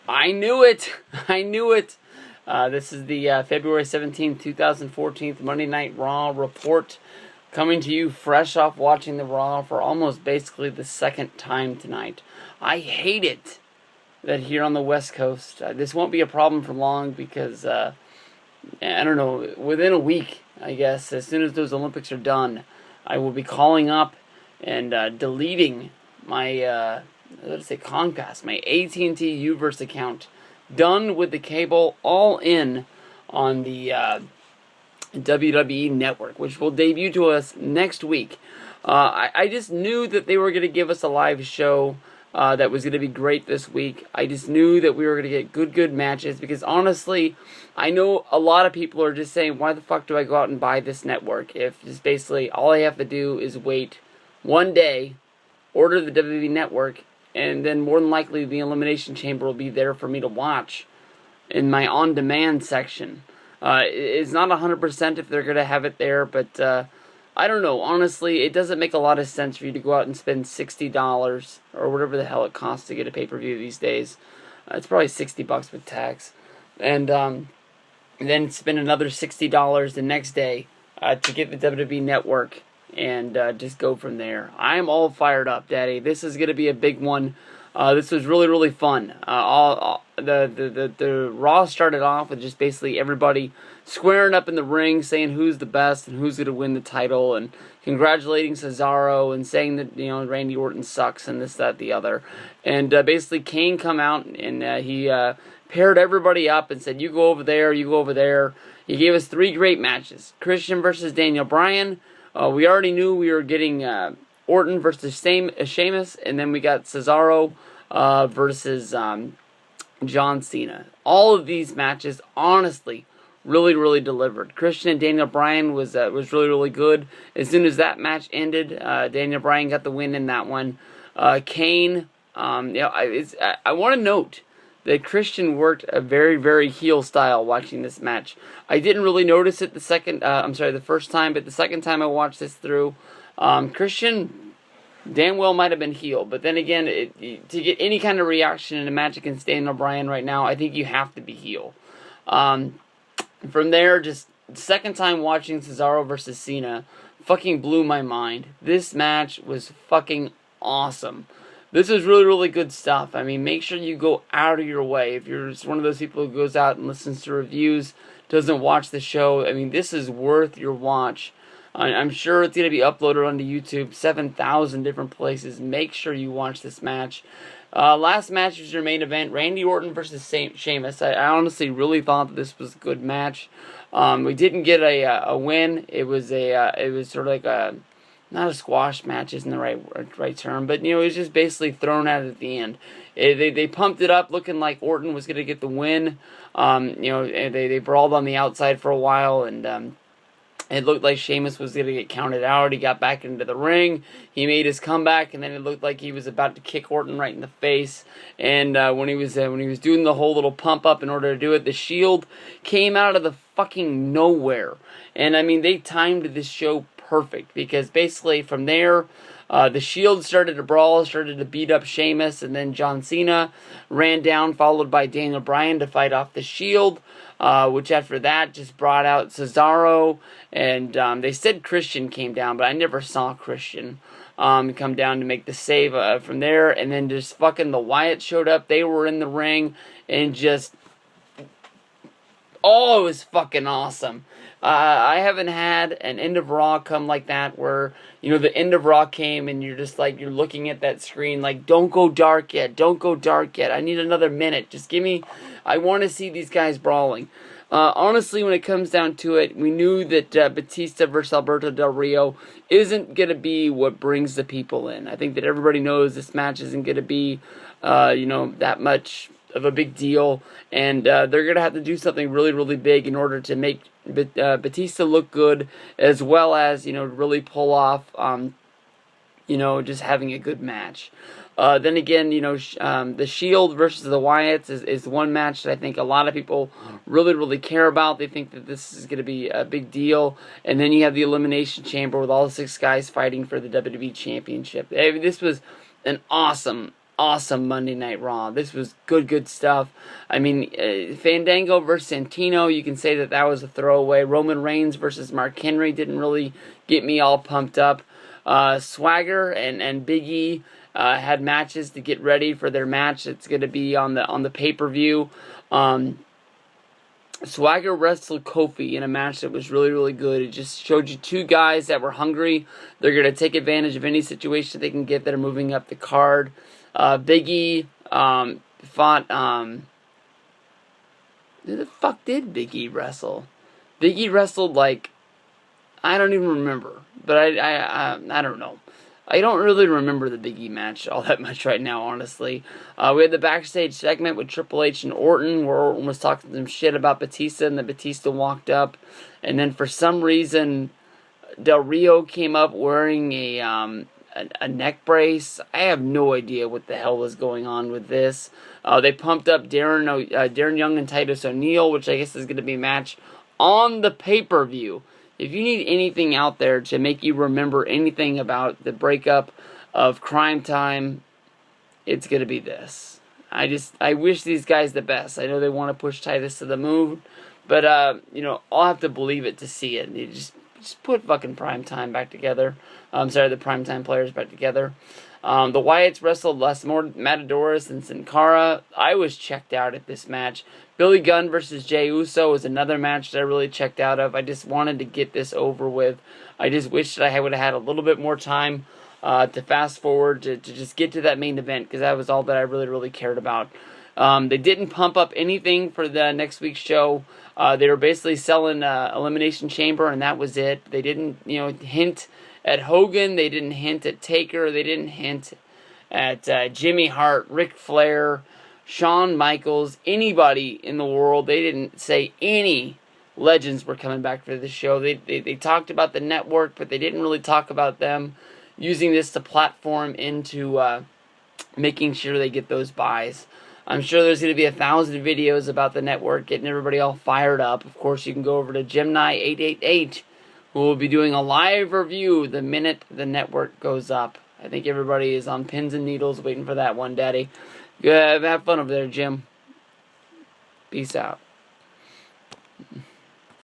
I knew it. I knew it. This is the February 17th, 2014 Monday Night Raw report, coming to you fresh off watching the Raw for almost basically the second time tonight. I hate it that here on the West Coast, this won't be a problem for long because, I don't know, within a week, I guess, as soon as those Olympics are done, I will be calling up and deleting my let's say Comcast, my AT&T Uverse account, done with the cable, all in on the WWE Network, which will debut to us next week. I just knew that they were going to give us a live show that was going to be great this week. I just knew that we were going to get good matches, because honestly, I know a lot of people are just saying, why the fuck do I go out and buy this network if just basically all I have to do is wait one day, order the WWE Network, and then more than likely the Elimination Chamber will be there for me to watch in my on-demand section. It's not 100% if they're going to have it there, but I don't know. Honestly, it doesn't make a lot of sense for you to go out and spend $60 or whatever the hell it costs to get a pay-per-view these days. It's probably $60 with tax. And then spend another $60 the next day to get the WWE Network, and just go from there. I am all fired up, Daddy. This is going to be a big one. This was really fun. The Raw started off with just basically everybody squaring up in the ring, saying who's the best and who's going to win the title, and congratulating Cesaro and saying that, you know, Randy Orton sucks and this, that, the other. And basically Kane come out and he paired everybody up and said, you go over there, you go over there. He gave us 3 great matches. Christian versus Daniel Bryan. We already knew we were getting Orton versus Sheamus, and then we got Cesaro versus John Cena. All of these matches, honestly, really delivered. Christian and Daniel Bryan was really good. As soon as that match ended, Daniel Bryan got the win in that one. Kane, I want to note that Christian worked a very heel style watching this match. I didn't really notice it the first time, but the second time I watched this through, Christian damn well might have been heel. But then again, to get any kind of reaction in a match against Daniel Bryan right now, I think you have to be heel. From there, just the second time watching Cesaro versus Cena, fucking blew my mind. This match was fucking awesome. This is really good stuff. I mean, make sure you go out of your way. If you're just one of those people who goes out and listens to reviews, doesn't watch the show, I mean, this is worth your watch. I'm sure it's going to be uploaded onto YouTube, 7,000 different places. Make sure you watch this match. Last match was your main event, Randy Orton versus Sheamus. I honestly really thought that this was a good match. We didn't get a win. It was sort of like a, not a squash match isn't the right term, but, you know, it was just basically thrown out at the end. They pumped it up looking like Orton was going to get the win. They brawled on the outside for a while, and it looked like Sheamus was going to get counted out. He got back into the ring. He made his comeback, and then it looked like he was about to kick Orton right in the face. And when he was doing the whole little pump up in order to do it, the Shield came out of the fucking nowhere. And I mean, they timed this show perfect, because basically from there, the Shield started to brawl, started to beat up Sheamus, and then John Cena ran down, followed by Daniel Bryan to fight off the Shield, which after that just brought out Cesaro, and they said Christian came down, but I never saw Christian come down to make the save from there, and then just fucking the Wyatt showed up. They were in the ring, and just, oh, it was fucking awesome. I haven't had an end of Raw come like that, where, you know, the end of Raw came and you're just like, you're looking at that screen like, don't go dark yet, don't go dark yet, I need another minute, just give me, I want to see these guys brawling. Honestly, when it comes down to it, we knew that Batista versus Alberto Del Rio isn't going to be what brings the people in. I think that everybody knows this match isn't going to be, that much of a big deal, and they're going to have to do something really big in order to make Batista look good, as well as, really pull off, just having a good match. Then again, the Shield versus the Wyatts is one match that I think a lot of people really care about. They think that this is going to be a big deal. And then you have the Elimination Chamber with all the 6 guys fighting for the WWE Championship. This was an awesome awesome Monday Night Raw. This was good stuff. I mean, Fandango versus Santino, you can say that was a throwaway. Roman Reigns versus Mark Henry didn't really get me all pumped up. Swagger and Big E had matches to get ready for their match. It's going to be on the pay-per-view. Swagger wrestled Kofi in a match that was really good. It just showed you two guys that were hungry. They're going to take advantage of any situation they can get that are moving up the card. Big E fought... who the fuck did Big E wrestle? Big E wrestled like... I don't even remember. But I don't know. I don't really remember the Big E match all that much right now, honestly. We had the backstage segment with Triple H and Orton, where Orton was talking some shit about Batista, and then Batista walked up. And then for some reason, Del Rio came up wearing a neck brace. I have no idea what the hell was going on with this. They pumped up Darren Young and Titus O'Neil, which I guess is going to be a match on the pay-per-view. If you need anything out there to make you remember anything about the breakup of Crime Time, it's going to be this. I wish these guys the best. I know they want to push Titus to the moon, but, I'll have to believe it to see it. You just put fucking Prime Time back together. The Prime Time players back together. The Wyatts wrestled Matadores and Sin Cara. I was checked out at this match. Billy Gunn versus Jey Uso was another match that I really checked out of. I just wanted to get this over with. I just wish that I would have had a little bit more time to fast forward to just get to that main event, because that was all that I really cared about. They didn't pump up anything for the next week's show. They were basically selling Elimination Chamber, and that was it. They didn't, hint at Hogan. They didn't hint at Taker. They didn't hint at Jimmy Hart, Ric Flair, Shawn Michaels, anybody in the world. They didn't say any legends were coming back for the show. They talked about the network, but they didn't really talk about them using this to platform into making sure they get those buys. I'm sure there's going to be 1,000 videos about the network getting everybody all fired up. Of course, you can go over to Gemini888, who will be doing a live review the minute the network goes up. I think everybody is on pins and needles waiting for that one, Daddy. Have fun over there, Jim. Peace out.